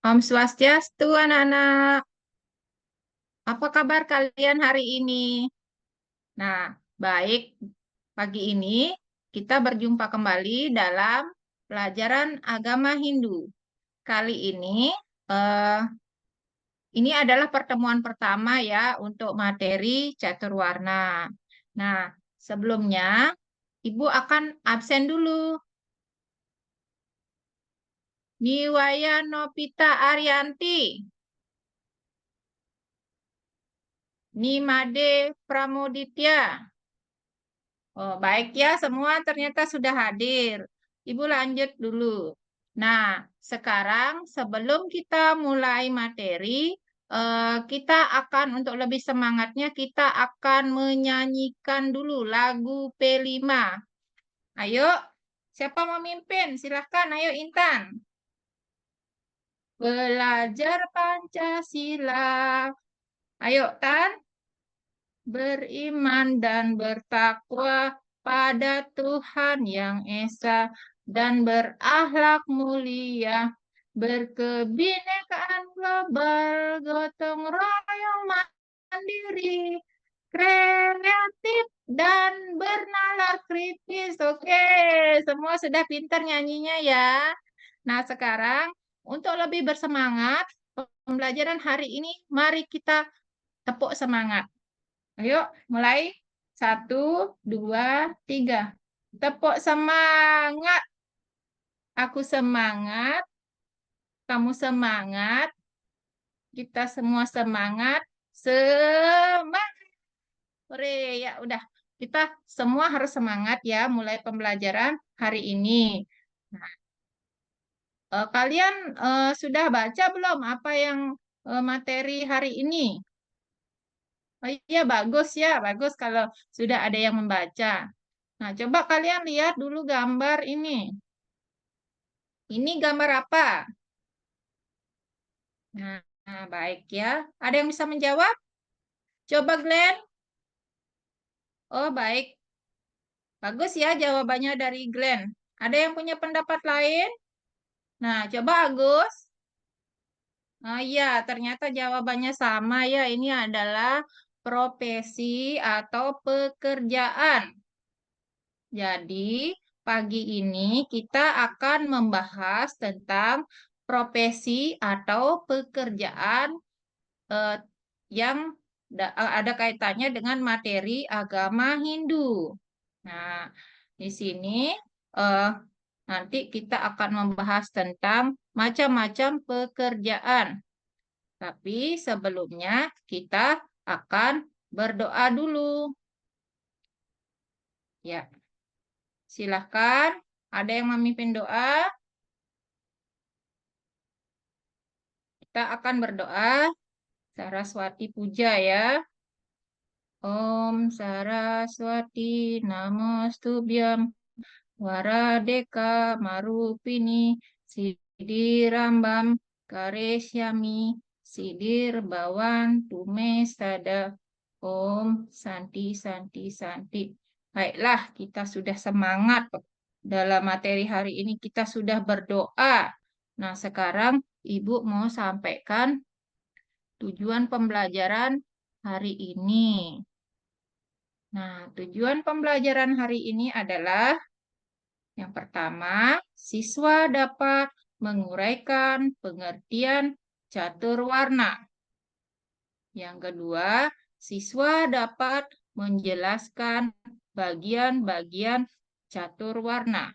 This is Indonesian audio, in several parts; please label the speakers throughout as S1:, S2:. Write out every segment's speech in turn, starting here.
S1: Om Swastiastu, anak-anak. Apa kabar kalian hari ini? Nah, baik. Pagi ini kita berjumpa kembali dalam pelajaran agama Hindu. Kali eh, ini adalah pertemuan pertama ya untuk materi catur warna. Nah, sebelumnya Ibu akan absen dulu. Niwaya Nopita Arianti, Nimade Pramoditya. Oh, baik ya, semua ternyata sudah hadir. Ibu lanjut dulu. Nah, sekarang sebelum kita mulai materi, kita akan untuk lebih semangatnya kita akan menyanyikan dulu lagu P5. Ayo, siapa mau mimpin? Silahkan, ayo Intan. Belajar Pancasila. Ayo, Tan. Beriman dan bertakwa pada Tuhan yang Esa dan berakhlak mulia, berkebinekaan global, gotong royong mandiri, kreatif dan bernalar kritis. Oke, semua sudah pintar nyanyinya ya. Nah, sekarang untuk lebih bersemangat, pembelajaran hari ini mari kita tepuk semangat. Ayo, mulai. 1, 2, 3. Tepuk semangat. Aku semangat. Kamu semangat. Kita semua semangat. Semangat. Hore, ya udah. Kita semua harus semangat ya mulai pembelajaran hari ini. Nah, kalian sudah baca belum apa yang materi hari ini? Oh iya, bagus ya. Bagus kalau sudah ada yang membaca. Nah, coba kalian lihat dulu gambar ini. Ini gambar apa? Baik ya. Ada yang bisa menjawab? Coba Glenn. Oh, baik. Bagus ya jawabannya dari Glenn. Ada yang punya pendapat lain? Nah, coba Agus. Oh iya, ternyata jawabannya sama ya. Ini adalah profesi atau pekerjaan. Jadi, pagi ini kita akan membahas tentang profesi atau pekerjaan eh, yang ada kaitannya dengan materi agama Hindu. Nah, di sini eh, nanti kita akan membahas tentang macam-macam pekerjaan. Tapi sebelumnya kita akan berdoa dulu. Ya, silahkan. Ada yang memimpin doa? Kita akan berdoa Saraswati Puja ya. Om Saraswati Namostubhyam Waradeka Marupini Sidirambam Karesyami Sidir Bawan Tume Sada Om Santi Santi Santi. Baiklah, kita sudah semangat dalam materi hari ini kita sudah berdoa. Nah, sekarang Ibu mau sampaikan tujuan pembelajaran hari ini. Nah, tujuan pembelajaran hari ini adalah yang pertama, siswa dapat menguraikan pengertian catur warna. Yang kedua, siswa dapat menjelaskan bagian-bagian catur warna.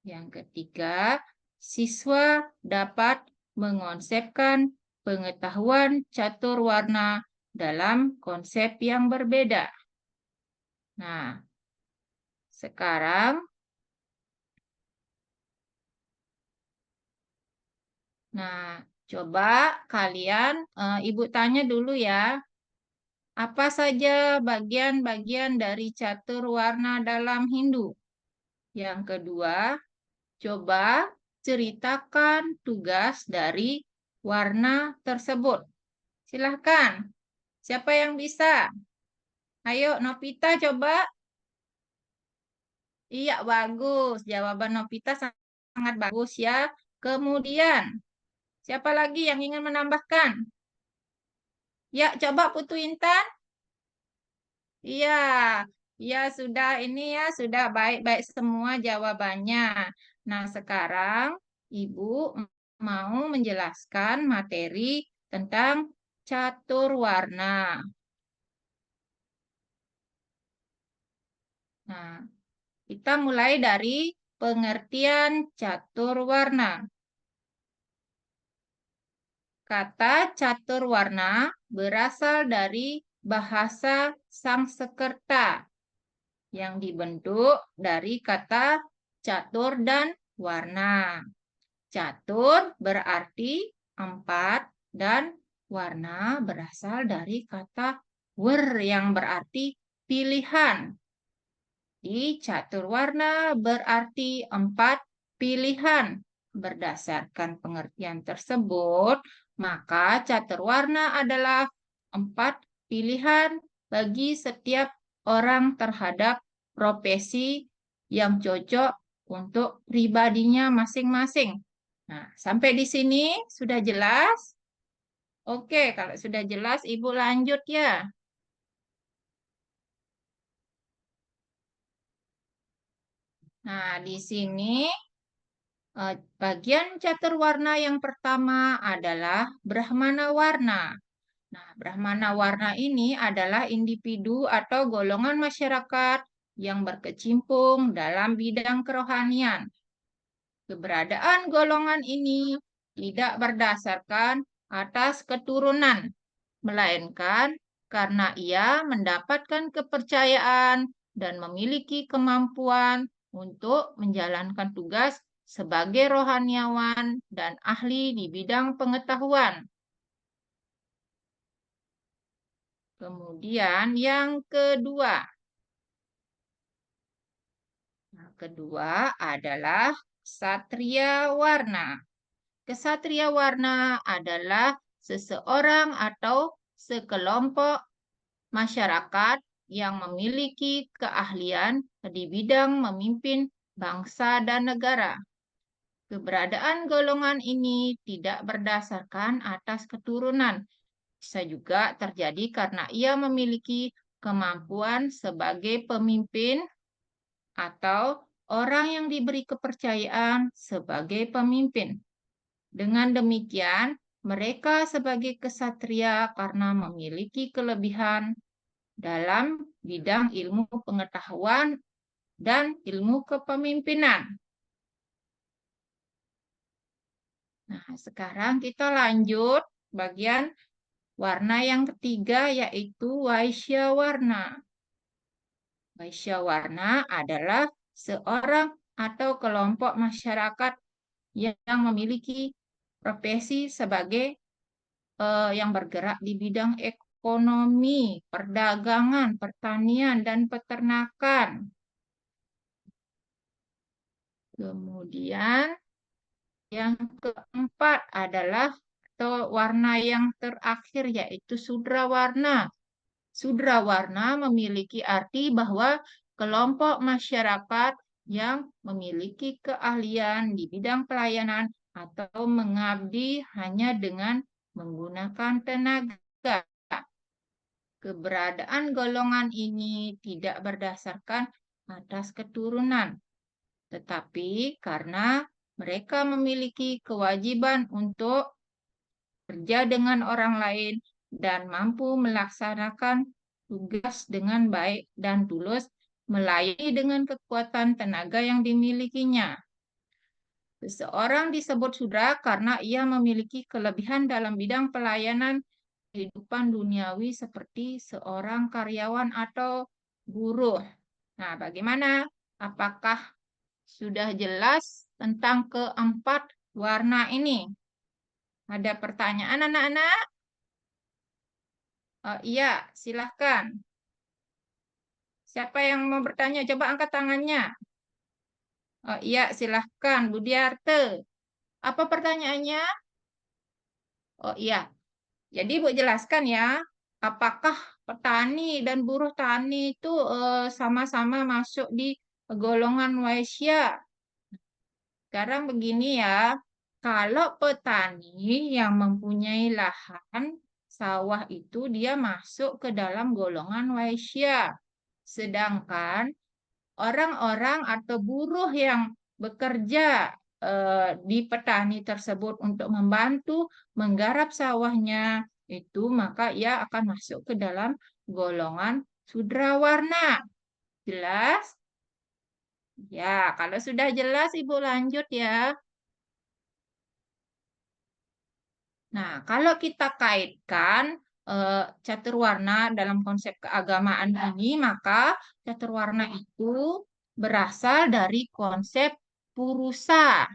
S1: Yang ketiga, siswa dapat mengonsepkan pengetahuan catur warna dalam konsep yang berbeda. Nah, sekarang, coba kalian, Ibu tanya dulu ya, apa saja bagian-bagian dari catur warna dalam Hindu? Yang kedua, coba ceritakan tugas dari warna tersebut. Silahkan, siapa yang bisa? Ayo, Novita coba. Iya, bagus. Jawaban Novita sangat bagus ya. Kemudian, Siapa lagi yang ingin menambahkan? Ya, coba Putu Intan. Iya, ya sudah ini ya, sudah baik-baik semua jawabannya. Nah, sekarang Ibu mau menjelaskan materi tentang catur warna. Nah, kita mulai dari pengertian catur warna. Kata catur warna berasal dari bahasa Sanskerta yang dibentuk dari kata catur dan warna. Catur berarti empat dan warna berasal dari kata wer yang berarti pilihan. Di catur warna berarti empat pilihan. Berdasarkan pengertian tersebut, maka catur warna adalah empat pilihan bagi setiap orang terhadap profesi yang cocok untuk pribadinya masing-masing. Nah, sampai di sini sudah jelas? Oke, kalau sudah jelas, Ibu lanjut ya. Nah, di sini bagian catur warna yang pertama adalah Brahmana warna. Nah, Brahmana warna ini adalah individu atau golongan masyarakat yang berkecimpung dalam bidang kerohanian. Keberadaan golongan ini tidak berdasarkan atas keturunan, melainkan karena ia mendapatkan kepercayaan dan memiliki kemampuan untuk menjalankan tugas sebagai rohaniawan dan ahli di bidang pengetahuan. Kemudian yang kedua. Nah, kedua adalah Ksatria Warna. Ksatria Warna adalah seseorang atau sekelompok masyarakat yang memiliki keahlian di bidang memimpin bangsa dan negara. Keberadaan golongan ini tidak berdasarkan atas keturunan. Bisa juga terjadi karena ia memiliki kemampuan sebagai pemimpin atau orang yang diberi kepercayaan sebagai pemimpin. Dengan demikian, mereka sebagai kesatria karena memiliki kelebihan dalam bidang ilmu pengetahuan dan ilmu kepemimpinan. Nah, sekarang kita lanjut bagian warna yang ketiga, yaitu Waisya warna. Waisya warna adalah seorang atau kelompok masyarakat yang memiliki profesi sebagai yang bergerak di bidang ekonomi, perdagangan, pertanian, dan peternakan. Kemudian yang keempat adalah atau warna yang terakhir yaitu Sudra warna. Sudra warna memiliki arti bahwa kelompok masyarakat yang memiliki keahlian di bidang pelayanan atau mengabdi hanya dengan menggunakan tenaga. Keberadaan golongan ini tidak berdasarkan atas keturunan, tetapi karena mereka memiliki kewajiban untuk kerja dengan orang lain dan mampu melaksanakan tugas dengan baik dan tulus melayani dengan kekuatan tenaga yang dimilikinya. Seseorang disebut sudra karena ia memiliki kelebihan dalam bidang pelayanan kehidupan duniawi seperti seorang karyawan atau buruh. Nah, bagaimana? Apakah sudah jelas tentang keempat warna ini? Ada pertanyaan anak-anak? Oh, iya, silahkan. Siapa yang mau bertanya? Coba angkat tangannya. Oh, iya, silahkan, Budiarte. Apa pertanyaannya? Oh, iya. Jadi, Bu jelaskan ya, apakah petani dan buruh tani itu sama-sama masuk di golongan waisya? Sekarang begini ya, Kalau petani yang mempunyai lahan sawah itu dia masuk ke dalam golongan waisya. Sedangkan orang-orang atau buruh yang bekerja di petani tersebut untuk membantu menggarap sawahnya itu maka ia akan masuk ke dalam golongan sudrawarna. Jelas? Ya, kalau sudah jelas Ibu lanjut ya. Nah, kalau kita kaitkan catur warna dalam konsep keagamaan ini, maka catur warna itu berasal dari konsep purusa.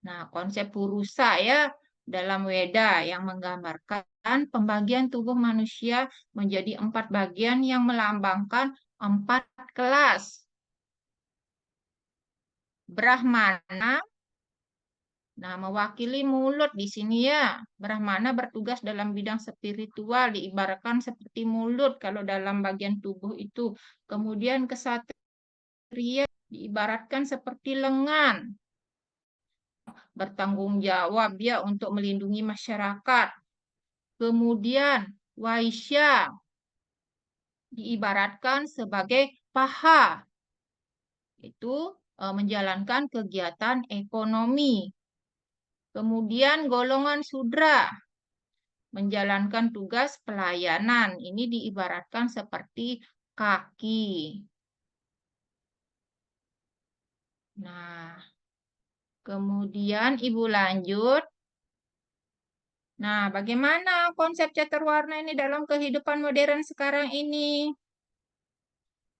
S1: Nah, konsep purusa ya dalam Weda yang menggambarkan pembagian tubuh manusia menjadi 4 bagian yang melambangkan 4 kelas. Brahmana, nah mewakili mulut di sini ya. Brahmana bertugas dalam bidang spiritual, diibaratkan seperti mulut kalau dalam bagian tubuh itu. Kemudian kesatria diibaratkan seperti lengan, bertanggung jawab dia untuk melindungi masyarakat. Kemudian Waisya diibaratkan sebagai paha, itu menjalankan kegiatan ekonomi. Kemudian golongan Sudra menjalankan tugas pelayanan. Ini diibaratkan seperti kaki. Nah, kemudian Ibu lanjut. Nah, bagaimana konsep caturwarna ini dalam kehidupan modern sekarang ini?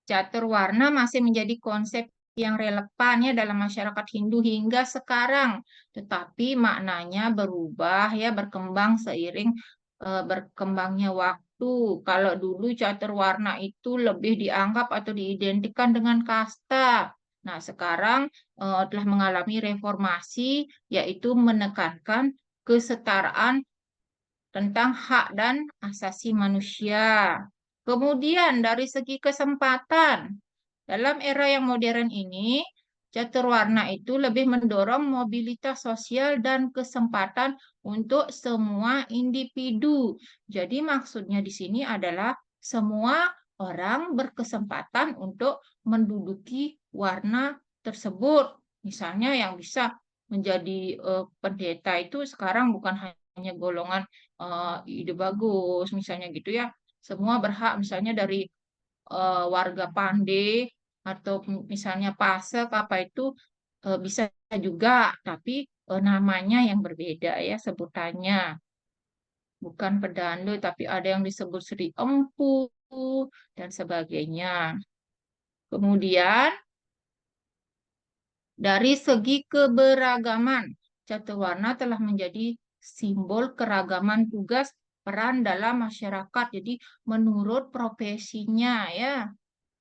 S1: Catur warna masih menjadi konsep yang relevan ya dalam masyarakat Hindu hingga sekarang, tetapi maknanya berubah ya berkembang seiring berkembangnya waktu. Kalau dulu catur warna itu lebih dianggap atau diidentikan dengan kasta. Nah, sekarang telah mengalami reformasi yaitu menekankan kesetaraan tentang hak dan asasi manusia. Kemudian dari segi kesempatan, dalam era yang modern ini, catur warna itu lebih mendorong mobilitas sosial dan kesempatan untuk semua individu. Jadi maksudnya di sini adalah semua orang berkesempatan untuk menduduki warna tersebut. Misalnya yang bisa menjadi pendeta itu sekarang bukan hanya golongan ide bagus, misalnya gitu ya. Semua berhak misalnya dari warga Pande atau misalnya Pasek apa itu bisa juga, tapi namanya yang berbeda ya sebutannya. Bukan pedandu, tapi ada yang disebut Sri Empu dan sebagainya. Kemudian dari segi keberagaman, caturwarna telah menjadi simbol keragaman tugas peran dalam masyarakat. Jadi menurut profesinya ya,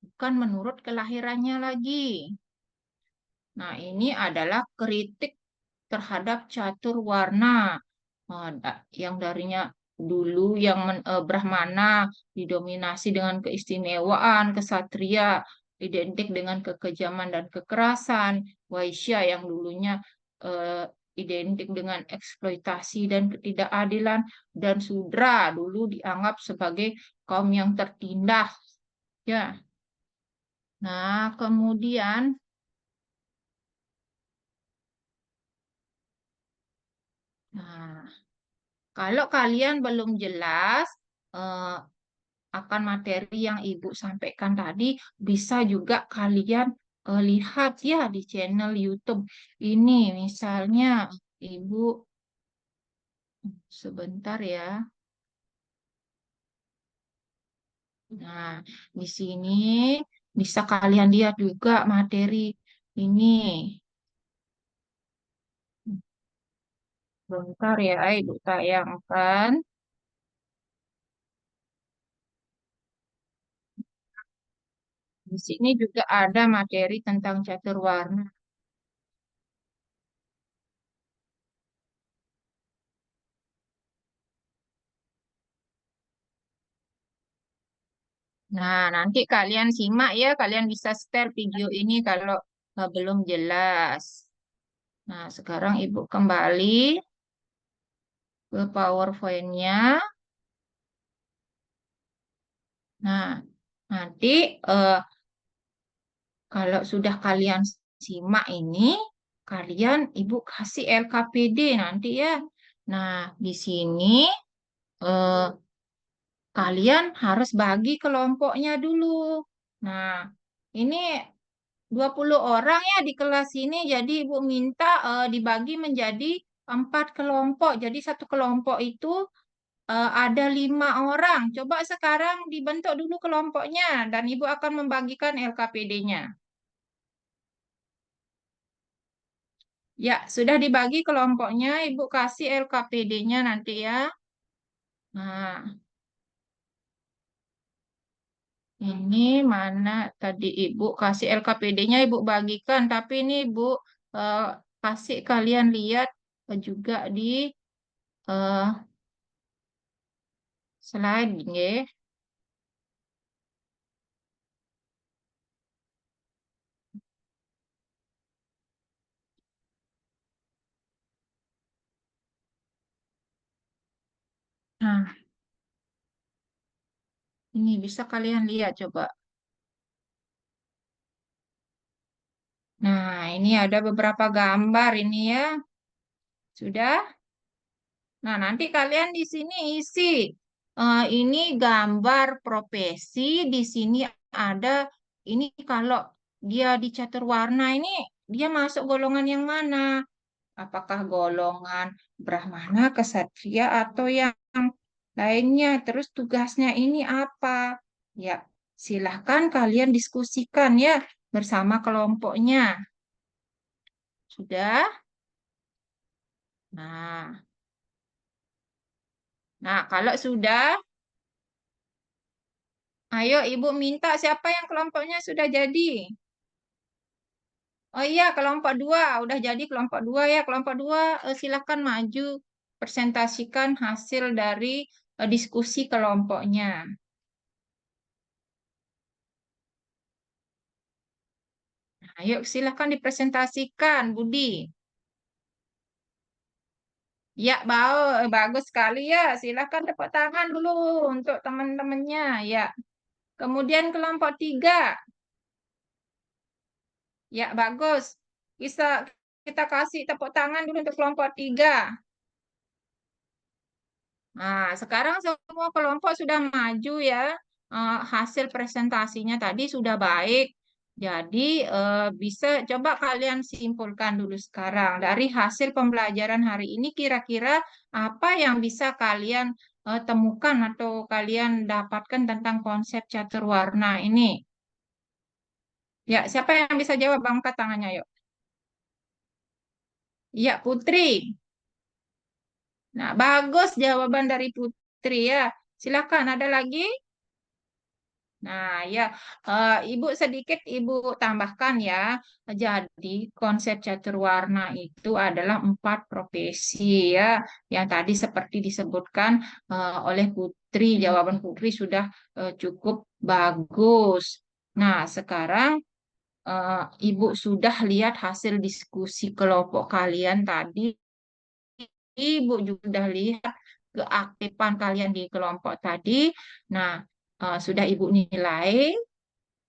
S1: bukan menurut kelahirannya lagi. Nah, ini adalah kritik terhadap catur warna. Yang darinya dulu yang Brahmana didominasi dengan keistimewaan, kesatria identik dengan kekejaman dan kekerasan, Waisya yang dulunya eh, identik dengan eksploitasi dan ketidakadilan, dan Sudra dulu dianggap sebagai kaum yang tertindas. Ya, nah kemudian nah, kalau kalian belum jelas eh, akan materi yang Ibu sampaikan tadi, bisa juga kalian lihat ya di channel YouTube ini. Misalnya Ibu sebentar ya. Nah, di sini bisa kalian lihat juga materi ini. Bentar ya, Ibu tayangkan. Di sini juga ada materi tentang catur warna. Nah, nanti kalian simak ya, kalian bisa share video ini kalau belum jelas. Nah, sekarang Ibu kembali ke PowerPoint-nya. Nah, nanti kalau sudah kalian simak ini, kalian Ibu kasih LKPD nanti ya. Nah, di sini eh, kalian harus bagi kelompoknya dulu. Nah, ini 20 orang ya di kelas ini, jadi Ibu minta dibagi menjadi 4 kelompok. Jadi satu kelompok itu ada 5 orang. Coba sekarang dibentuk dulu kelompoknya dan Ibu akan membagikan LKPD-nya. Ya, sudah dibagi kelompoknya, Ibu kasih LKPD-nya nanti ya. Nah, ini mana tadi Ibu kasih LKPD-nya, Ibu bagikan, tapi ini Ibu eh, kasih kalian lihat juga di eh, slide nggih. Nah, ini bisa kalian lihat coba. Nah, ini ada beberapa gambar ini ya. Sudah? Nah, nanti kalian di sini isi. Ini gambar profesi. Di sini ada, ini kalau dia di catur warna ini, dia masuk golongan yang mana? Apakah golongan Brahmana, Ksatria, atau yang lainnya? Terus tugasnya ini apa? Ya, silahkan kalian diskusikan ya bersama kelompoknya. Sudah? Nah, kalau sudah, ayo Ibu minta siapa yang kelompoknya sudah jadi. Oh iya, kelompok dua. Udah jadi kelompok dua ya. Kelompok dua silahkan maju presentasikan hasil dari diskusi kelompoknya. Ayo silahkan dipresentasikan, Budi. Ya, bagus sekali ya. Silahkan tepuk tangan dulu untuk teman-temannya. Ya, kemudian kelompok tiga. Ya, bagus. Bisa kita kasih tepuk tangan dulu untuk kelompok tiga. Nah, sekarang semua kelompok sudah maju ya. Hasil presentasinya tadi sudah baik. Jadi bisa coba kalian simpulkan dulu sekarang dari hasil pembelajaran hari ini kira-kira apa yang bisa kalian temukan atau kalian dapatkan tentang konsep catur warna ini. Ya, siapa yang bisa jawab? Angkat tangannya, yuk. Ya, Putri. Nah, bagus jawaban dari Putri ya. Silakan, ada lagi? Nah, ya, Ibu sedikit Ibu tambahkan ya. Jadi, konsep catur warna itu adalah 4 profesi ya, yang tadi seperti disebutkan oleh Putri. Jawaban Putri sudah cukup bagus. Nah, sekarang eh, Ibu sudah lihat hasil diskusi kelompok kalian tadi. Ibu juga sudah lihat keaktifan kalian di kelompok tadi. Nah, sudah Ibu nilai.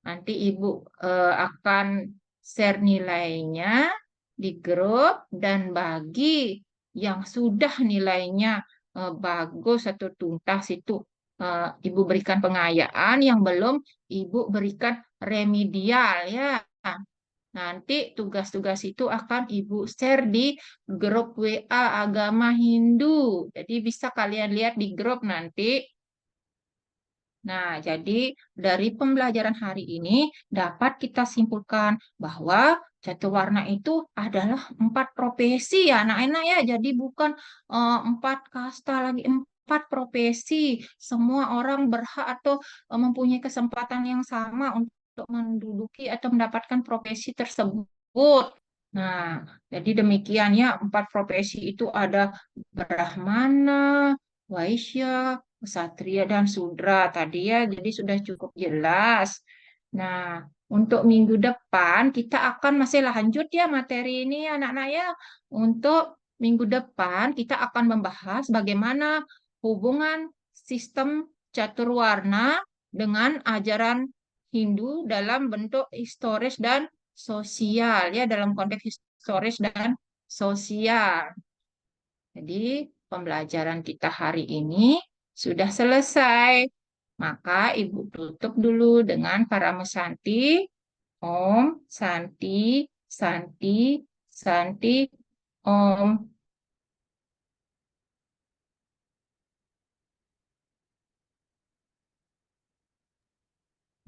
S1: Nanti Ibu akan share nilainya di grup dan bagi yang sudah nilainya bagus atau tuntas itu Ibu berikan pengayaan, yang belum Ibu berikan remedial ya. Nanti tugas-tugas itu akan Ibu share di grup WA Agama Hindu. Jadi bisa kalian lihat di grup nanti. Nah, jadi dari pembelajaran hari ini dapat kita simpulkan bahwa catur warna itu adalah 4 profesi ya, anak-anak ya. Jadi bukan 4 kasta lagi, 4 profesi. Semua orang berhak atau mempunyai kesempatan yang sama untuk menduduki atau mendapatkan profesi tersebut. Nah, jadi demikian ya, 4 profesi itu ada Brahmana, Waisya, Ksatria, dan Sudra tadi ya. Jadi sudah cukup jelas. Nah, untuk minggu depan kita akan masih lanjut ya materi ini anak-anak ya. Untuk minggu depan kita akan membahas bagaimana hubungan sistem catur warna dengan ajaran Hindu dalam bentuk historis dan sosial ya, dalam konteks historis dan sosial. Jadi pembelajaran kita hari ini sudah selesai. Maka Ibu tutup dulu dengan Parama Santi. Om, Santi, Santi, Santi, Om.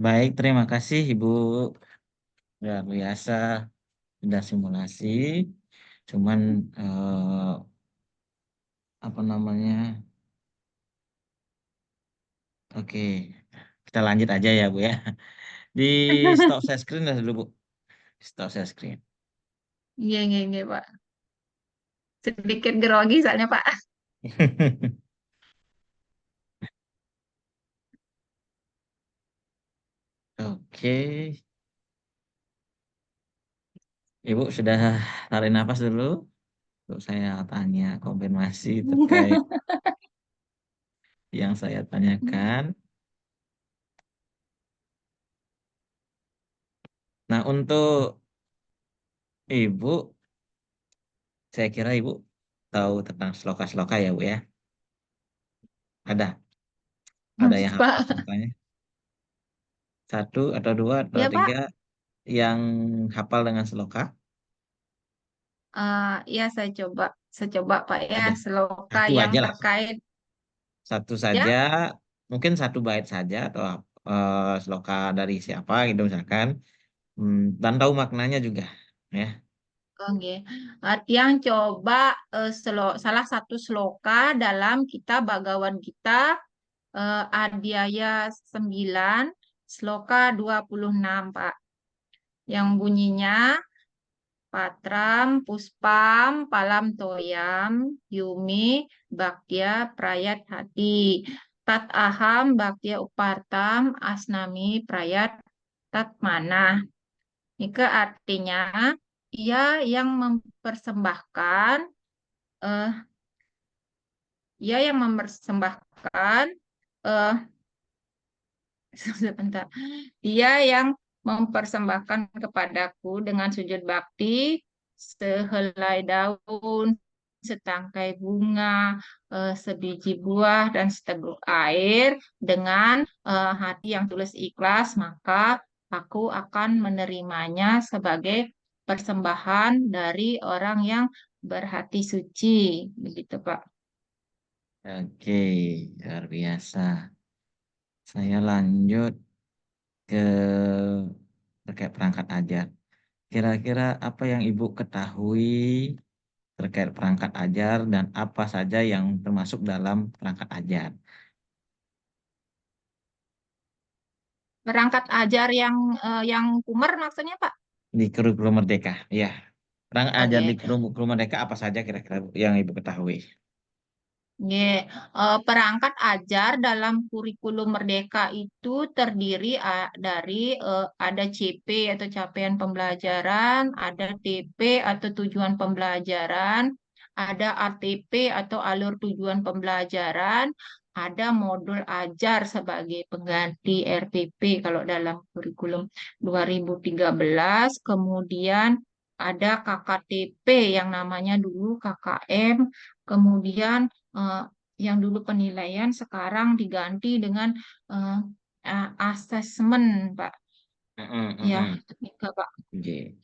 S2: Baik, terima kasih Ibu. Luar biasa, sudah simulasi. Cuman apa namanya? Oke, kita lanjut aja ya Bu ya. Di stop share screen dah dulu Bu. Stop share screen.
S1: Iya, iya, iya, Pak. Sedikit grogi soalnya, Pak.
S2: Oke, Ibu sudah tarik nafas dulu. Untuk saya tanya konfirmasi terkait yang saya tanyakan. Nah, untuk Ibu, saya kira Ibu tahu tentang sloka-sloka ya Bu ya. Ada yang hafal
S1: Pak.
S2: slokanya. Satu atau dua atau
S1: Ya,
S2: tiga
S1: Pak.
S2: yang hafal dengan sloka.
S1: Ya, saya coba, Pak ya,
S2: Ada
S1: sloka
S2: satu
S1: yang
S2: aja lah.
S1: terkait
S2: Satu saja,
S1: ya.
S2: mungkin satu bait saja atau sloka dari siapa gitu misalkan. Dan tahu maknanya juga ya.
S1: Oke. Yang coba salah satu sloka dalam kitab Bhagavad Gita Adhyaya 9 sloka 26 Pak. Yang bunyinya Patram Puspam Palam Toyam Yumi Bhaktya Prayat Hati Tat Aham Bhaktya Upartam Asnami Prayat Tat Manah. Ini artinya ia yang mempersembahkan eh, ia yang mempersembahkan eh sebentar. Dia yang mempersembahkan kepadaku dengan sujud bakti sehelai daun, setangkai bunga, sebiji buah, dan seteguk air dengan hati yang tulus ikhlas, maka aku akan menerimanya sebagai persembahan dari orang yang berhati suci. Begitu, Pak.
S2: Oke, luar biasa. Saya lanjut ke terkait perangkat ajar. Kira-kira apa yang Ibu ketahui terkait perangkat ajar dan apa saja yang termasuk dalam perangkat ajar
S1: Perangkat ajar yang Kumar maksudnya, Pak?
S2: di kurikulum Merdeka? Ya, perangkat ajar di
S1: Oke.
S2: kurikulum Merdeka apa saja kira-kira Bu, yang Ibu ketahui?
S1: Oke. Perangkat ajar dalam kurikulum Merdeka itu terdiri dari ada CP atau capaian pembelajaran, ada TP atau tujuan pembelajaran, ada ATP atau alur tujuan pembelajaran, ada modul ajar sebagai pengganti RPP kalau dalam kurikulum 2013, kemudian ada KKTP yang namanya dulu KKM, kemudian eh, yang dulu penilaian sekarang diganti dengan eh, asesmen, Pak.
S2: Mm-mm,
S1: Ya,
S2: mm-mm.
S1: Nika, Pak.
S2: Oke.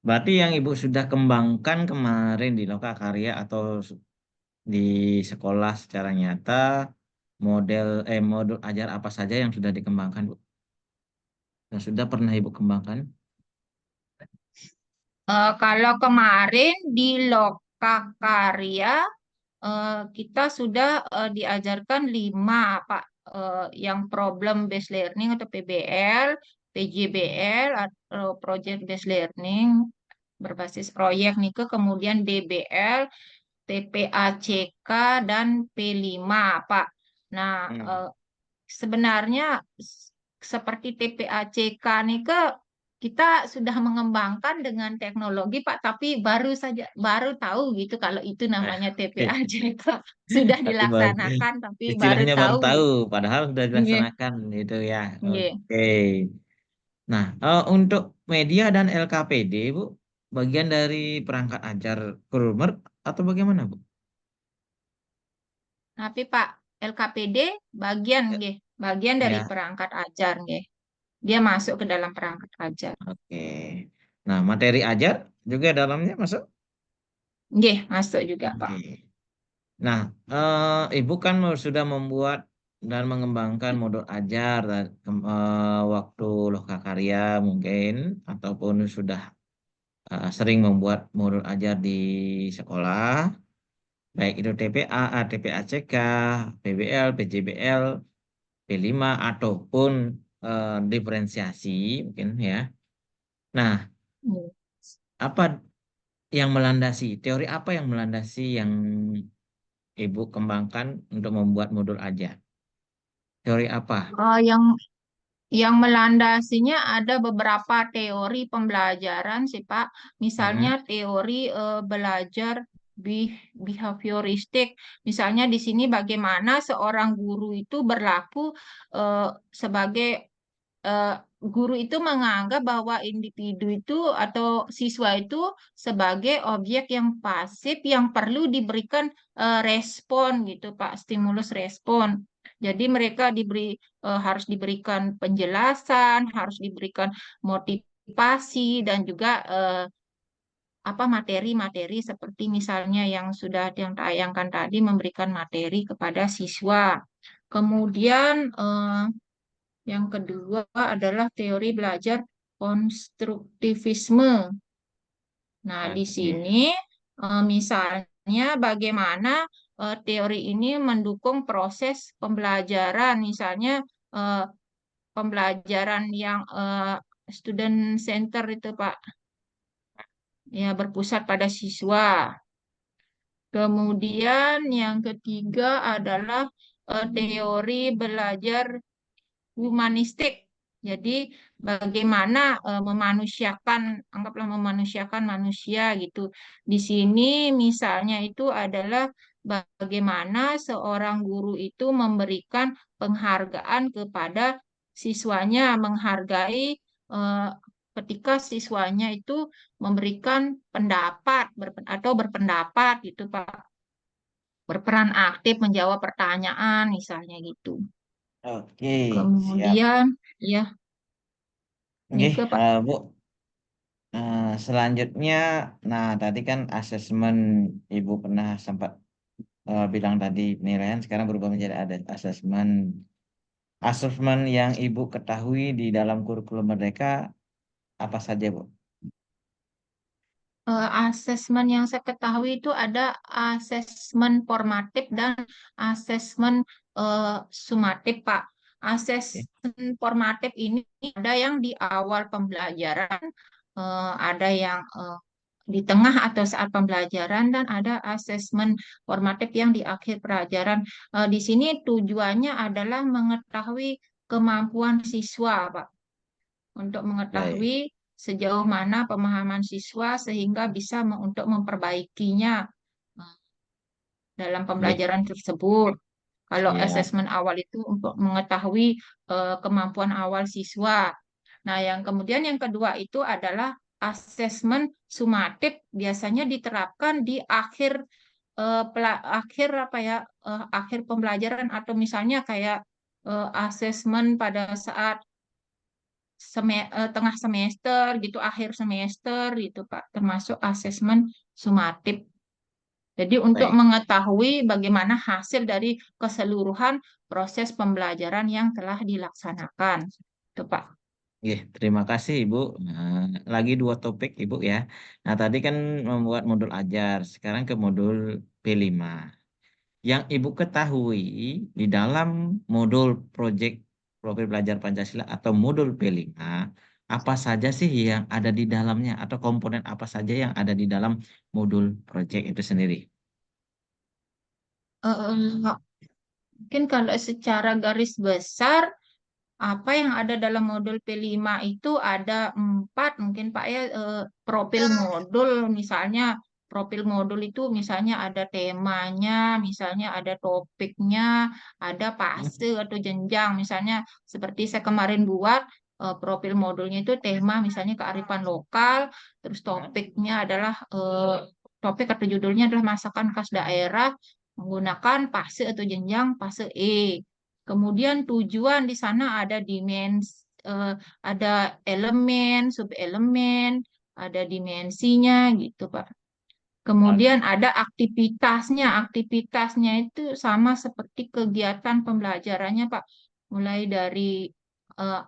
S2: Berarti yang Ibu sudah kembangkan kemarin di Lokakarya atau di sekolah secara nyata, modul ajar apa saja yang sudah dikembangkan, Bu? Yang sudah pernah Ibu kembangkan?
S1: Kalau kemarin di Lokakarya kita sudah diajarkan 5, Pak. Yang problem based learning atau PBL, PJBL atau project based learning berbasis proyek nih, kemudian DBL, TPACK, dan P5, Pak. Nah,
S2: Hmm.
S1: sebenarnya seperti TPACK nih kita sudah mengembangkan dengan teknologi Pak, tapi baru tahu gitu kalau itu namanya TPACK sudah
S2: Tapi baru
S1: dilaksanakan, tapi baru
S2: istilahnya baru
S1: tahu
S2: tahu,
S1: gitu.
S2: padahal sudah
S1: Nggih,
S2: dilaksanakan gitu ya.
S1: nggih.
S2: Oke. Nah, untuk media dan LKPD, Bu, bagian dari perangkat ajar Kurmer atau bagaimana, Bu?
S1: Tapi Pak, LKPD bagian
S2: Ya.
S1: nggih, bagian dari
S2: Ya,
S1: perangkat ajar nggih. Dia masuk ke dalam perangkat ajar.
S2: oke. Nah, materi ajar juga dalamnya masuk?
S1: Nggih, masuk juga Pak.
S2: Oke. Nah, Ibu kan sudah membuat dan mengembangkan modul ajar waktu lokakarya mungkin, ataupun sudah sering membuat modul ajar di sekolah, baik itu TPA, TPACK, PBL, PJBL, P5, ataupun diferensiasi mungkin ya. Nah,
S1: Hmm.
S2: apa yang melandasi, teori apa yang melandasi yang Ibu kembangkan untuk membuat modul ajar? Teori apa?
S1: Yang melandasinya ada beberapa teori pembelajaran sih Pak. Misalnya
S2: Mm-mm.
S1: teori belajar behavioristik. Misalnya di sini bagaimana seorang guru itu berlaku sebagai eh, guru itu menganggap bahwa individu itu atau siswa itu sebagai objek yang pasif yang perlu diberikan respon gitu Pak, stimulus respon. Jadi mereka harus diberikan penjelasan, harus diberikan motivasi dan juga apa materi-materi seperti misalnya yang sudah yang tayangkan tadi memberikan materi kepada siswa. Kemudian yang kedua adalah teori belajar konstruktivisme. Nah, di
S2: Oke,
S1: sini misalnya bagaimana teori ini mendukung proses pembelajaran, misalnya eh, pembelajaran yang student center itu, Pak, ya berpusat pada siswa. Kemudian yang ketiga adalah teori belajar humanistik. Jadi bagaimana memanusiakan, anggaplah memanusiakan manusia gitu. Di sini misalnya itu adalah bagaimana seorang guru itu memberikan penghargaan kepada siswanya, menghargai eh, ketika siswanya itu memberikan pendapat atau berpendapat gitu Pak. Berperan aktif menjawab pertanyaan misalnya gitu.
S2: oke, siap.
S1: Kemudian, ya,
S2: Oke,
S1: Nike, Pak.
S2: Bu. Selanjutnya, nah tadi kan asesmen Ibu pernah sempat bilang tadi penilaian sekarang berubah menjadi ada asesmen. Asesmen yang Ibu ketahui di dalam kurikulum mereka apa saja, Bu?
S1: Asesmen yang saya ketahui itu ada asesmen formatif dan asesmen sumatif, Pak.
S2: Oke,
S1: Asesmen formatif ini ada yang di awal pembelajaran, ada yang di tengah atau saat pembelajaran, dan ada asesmen formatif yang di akhir pelajaran. Di sini tujuannya adalah mengetahui kemampuan siswa, Pak, untuk
S2: baik.
S1: mengetahui sejauh mana pemahaman siswa sehingga bisa untuk memperbaikinya dalam
S2: Oke,
S1: pembelajaran tersebut. Kalau
S2: siap.
S1: asesmen awal itu untuk mengetahui kemampuan awal siswa. Nah, yang kemudian yang kedua itu adalah asesmen sumatif, biasanya diterapkan di akhir apa ya, akhir pembelajaran, atau misalnya kayak asesmen pada saat tengah semester gitu, akhir semester gitu Pak, termasuk asesmen sumatif. Jadi untuk
S2: Baik.
S1: mengetahui bagaimana hasil dari keseluruhan proses pembelajaran yang telah dilaksanakan. Itu Pak.
S2: Oke, terima kasih Ibu. Nah, lagi dua topik Ibu ya. Nah, tadi kan membuat modul ajar, sekarang ke modul P5. Yang Ibu ketahui di dalam modul proyek profil belajar Pancasila atau modul P5, apa saja sih yang ada di dalamnya atau komponen apa saja yang ada di dalam modul proyek itu sendiri?
S1: Mungkin kalau secara garis besar Apa yang ada dalam modul P5 itu ada 4 mungkin Pak ya, profil modul misalnya profil modul itu misalnya ada temanya, misalnya ada topiknya, ada fase atau jenjang. Misalnya seperti saya kemarin buat profil modulnya itu tema misalnya kearifan lokal, terus topiknya adalah topik atau judulnya adalah masakan khas daerah menggunakan fase atau jenjang fase E. Kemudian tujuan di sana ada ada elemen, subelemen, ada dimensinya gitu, Pak. Kemudian ada aktivitasnya. Aktivitasnya itu sama seperti kegiatan pembelajarannya, Pak. Mulai dari eh,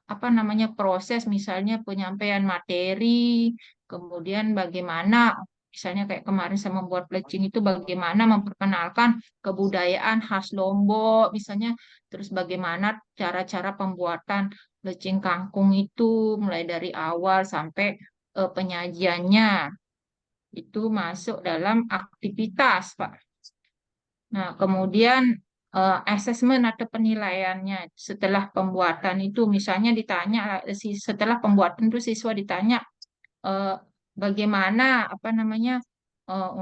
S1: apa namanya proses misalnya penyampaian materi, kemudian bagaimana misalnya kayak kemarin saya membuat plecing itu bagaimana memperkenalkan kebudayaan khas Lombok misalnya, terus bagaimana cara-cara pembuatan plecing kangkung itu mulai dari awal sampai penyajiannya itu masuk dalam aktivitas, Pak. Nah, kemudian asesmen atau penilaiannya setelah pembuatan itu misalnya ditanya setelah pembuatan itu siswa ditanya eh, bagaimana apa namanya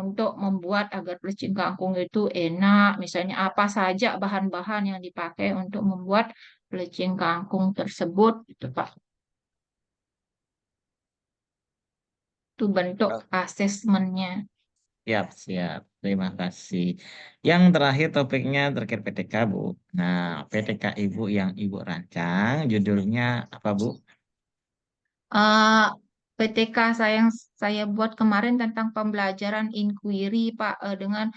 S1: untuk membuat agar pelecing kangkung itu enak, misalnya apa saja bahan-bahan yang dipakai untuk membuat pelecing kangkung tersebut, gitu Pak. Itu bentuk
S2: Oh,
S1: asesmennya.
S2: siap, siap. Terima kasih. Yang terakhir topiknya terkait PTK, Bu. Nah, PTK Ibu yang Ibu rancang, judulnya apa, Bu?
S1: Eh, PTK yang saya buat kemarin tentang pembelajaran inquiry, Pak, dengan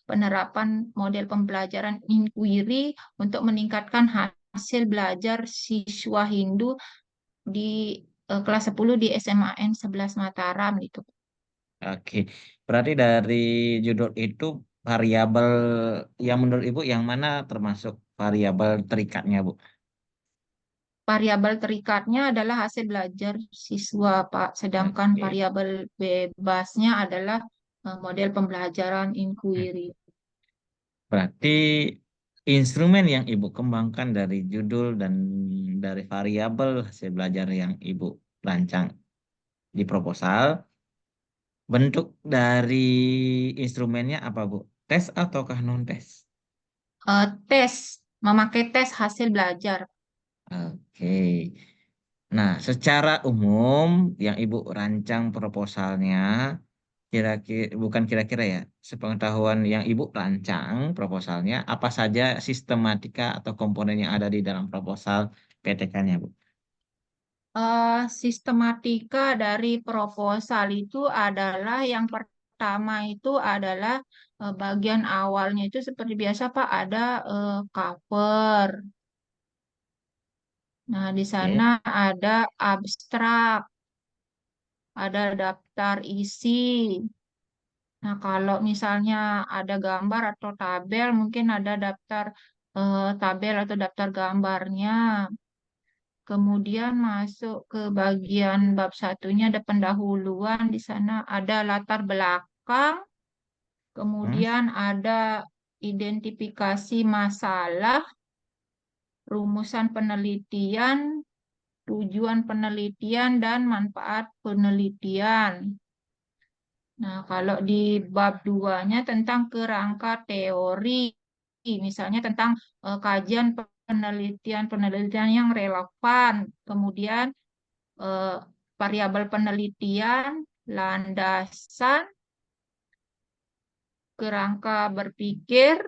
S1: penerapan model pembelajaran inquiry untuk meningkatkan hasil belajar siswa Hindu di kelas 10 di SMAN 11 Mataram gitu.
S2: Oke, berarti dari judul itu variabel yang menurut Ibu yang mana termasuk variabel terikatnya, Bu?
S1: Variabel terikatnya adalah hasil belajar siswa, Pak. Sedangkan
S2: Oke.
S1: variabel bebasnya adalah model pembelajaran inquiry.
S2: Berarti instrumen yang Ibu kembangkan dari judul dan dari variabel hasil belajar yang Ibu rancang di proposal, bentuk dari instrumennya apa, Bu? Tes ataukah non-tes?
S1: Tes, memakai tes hasil belajar.
S2: Oke. Nah, secara umum yang Ibu rancang proposalnya, kira-kira bukan kira-kira ya, sepengetahuan yang Ibu rancang proposalnya, apa saja sistematika atau komponen yang ada di dalam proposal PTK-nya, Bu?
S1: Sistematika dari proposal itu adalah yang pertama itu adalah bagian awalnya itu seperti biasa Pak ada cover. Nah, di sana
S2: Oke.
S1: ada abstrak, ada daftar isi. Nah, kalau misalnya ada gambar atau tabel, mungkin ada daftar tabel atau daftar gambarnya. Kemudian masuk ke bagian bab satunya ada pendahuluan, di sana ada latar belakang,
S2: Hmm?
S1: kemudian ada identifikasi masalah, rumusan penelitian, tujuan penelitian, dan manfaat penelitian. Nah, kalau di bab duanya tentang kerangka teori, misalnya tentang kajian penelitian-penelitian yang relevan, kemudian eh, variabel penelitian, landasan, kerangka berpikir,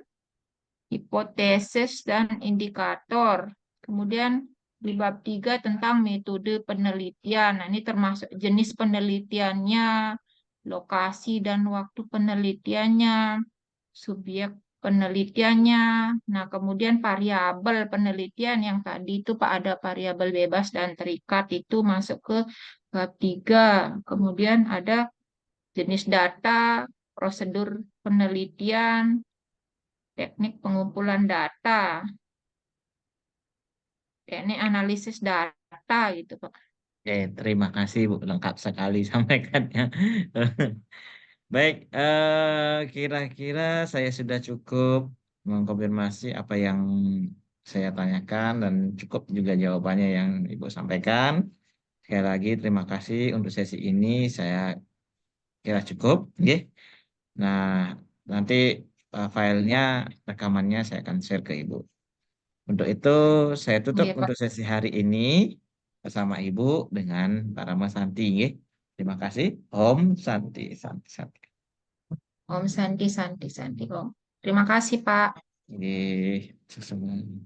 S1: hipotesis, dan indikator. Kemudian di bab 3 tentang metode penelitian. Nah, ini termasuk jenis penelitiannya, lokasi dan waktu penelitiannya, subjek penelitiannya. Nah, kemudian variabel penelitian yang tadi itu Pak ada variabel bebas dan terikat itu masuk ke bab 3. Kemudian ada jenis data, prosedur penelitian, teknik pengumpulan data, teknik analisis data gitu Pak.
S2: Oke, terima kasih, Bu. Lengkap sekali sampaikannya. Baik, kira-kira saya sudah cukup mengkonfirmasi apa yang saya tanyakan dan cukup juga jawabannya yang Ibu sampaikan. Sekali lagi terima kasih untuk sesi ini saya kira cukup, nggih. Nah, nanti filenya, rekamannya saya akan share ke Ibu. Untuk itu saya tutup
S1: Nggih, Pak.
S2: untuk sesi hari ini bersama Ibu dengan Pak Rama Santi, nggih. Terima kasih. Om Santi, Santi, Santi.
S1: Om Santi, Santi, Santi, Om. Terima kasih, Pak.
S2: Nggih, sesungguhnya.